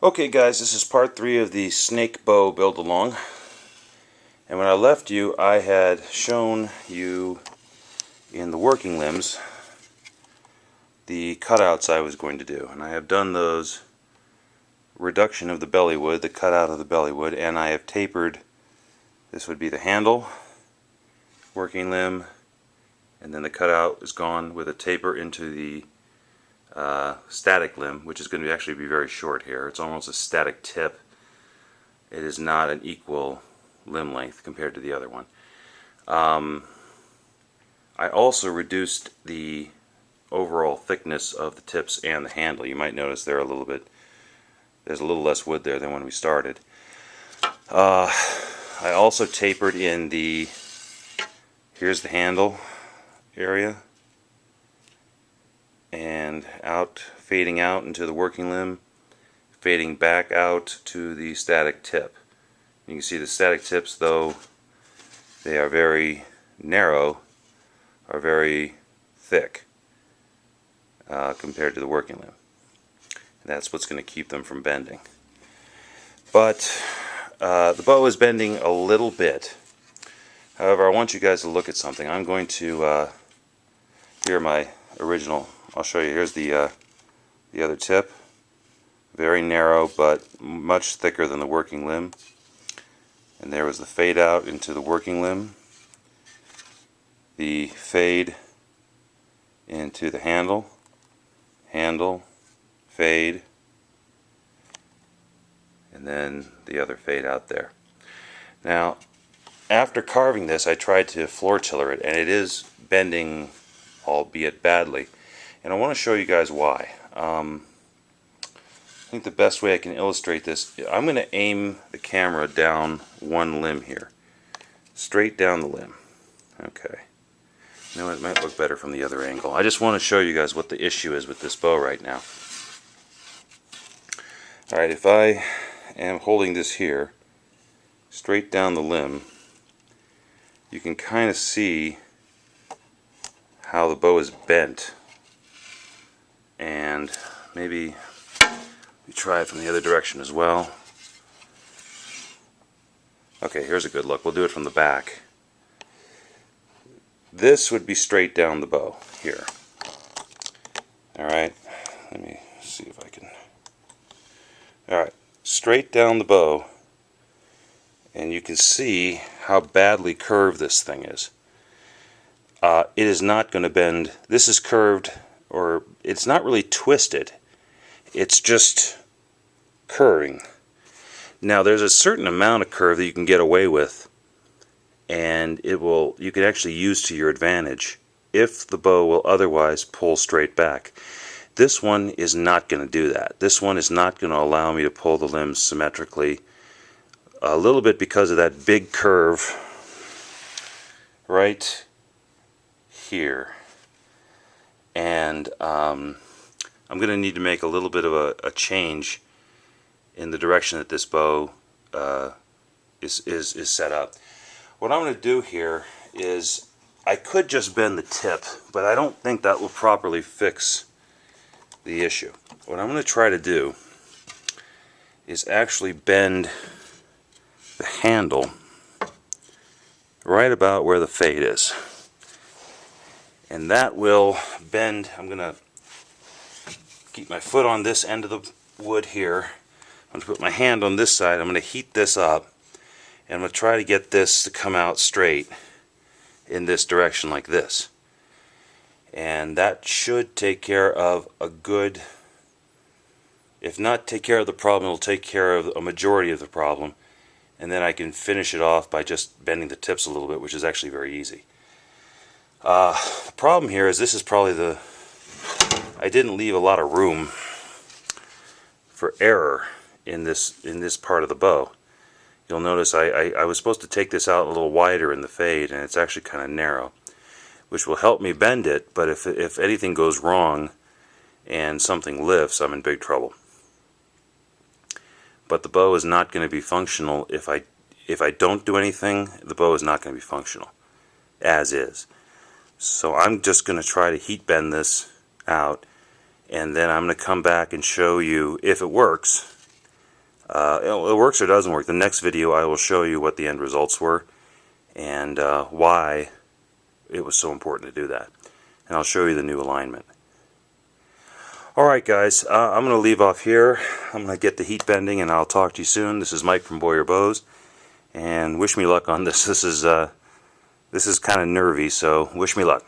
Okay guys, this is part 3 of the snake bow build along, and when I left you I had shown you in the working limbs the cutouts I was going to do, and I have done those reduction of the belly wood, the cutout of the belly wood, and I have tapered. This would be the handle, working limb, and then the cutout is gone with a taper into the static limb, which is going to actually be very short here. It's almost a static tip. It is not an equal limb length compared to the other one. I also reduced the overall thickness of the tips and the handle. You might notice there's a little less wood there than when we started. I also tapered in here's the handle area, and fading out into the working limb, fading back out to the static tip. You can see the static tips, though they are very narrow, are very thick compared to the working limb. And that's what's going to keep them from bending. But the bow is bending a little bit. However, I want you guys to look at something. I'm going to here are my original. I'll show you. Here's the other tip. Very narrow, but much thicker than the working limb. And there was the fade out into the working limb. The fade into the handle. Handle, fade, and then the other fade out there. Now, after carving this, I tried to floor tiller it, and it is bending, albeit badly. And I want to show you guys why. I think the best way I can illustrate this, I'm going to aim the camera down one limb here. Straight down the limb. Okay. You know, it might look better from the other angle. I just want to show you guys what the issue is with this bow right now. Alright, if I am holding this here, straight down the limb, you can kind of see how the bow is bent. And maybe we try it from the other direction as well. Okay, here's a good look. We'll do it from the back. This would be straight down the bow here. Alright, let me see if I can. Alright, straight down the bow, and you can see how badly curved this thing is. It is not going to bend. This is curved, or it's not really twisted. It's just curving. Now there's a certain amount of curve that you can get away with, and you can actually use to your advantage if the bow will otherwise pull straight back. This one is not going to do that. This one is not going to allow me to pull the limbs symmetrically, a little bit because of that big curve right here. And I'm going to need to make a little bit of a change in the direction that this bow is set up. What I'm going to do here is, I could just bend the tip, but I don't think that will properly fix the issue. What I'm going to try to do is actually bend the handle right about where the fade is. And that will bend. I'm going to keep my foot on this end of the wood here. I'm going to put my hand on this side. I'm going to heat this up. And I'm going to try to get this to come out straight in this direction like this. And that should take care of a good, if not take care of the problem, it'll take care of a majority of the problem. And then I can finish it off by just bending the tips a little bit, which is actually very easy. The problem here is this is probably I didn't leave a lot of room for error in this part of the bow. You'll notice I was supposed to take this out a little wider in the fade, and it's actually kind of narrow, which will help me bend it, but if anything goes wrong and something lifts, I'm in big trouble. But the bow is not going to be functional if I don't do anything. The bow is not going to be functional as is. So I'm just going to try to heat bend this out, and then I'm going to come back and show you if it works, It works or doesn't work. The next video I will show you what the end results were and why it was so important to do that. And I'll show you the new alignment. Alright guys, I'm going to leave off here. I'm going to get the heat bending and I'll talk to you soon. This is Mike from Boyer Bows, and wish me luck on this. This is kind of nervy, so wish me luck.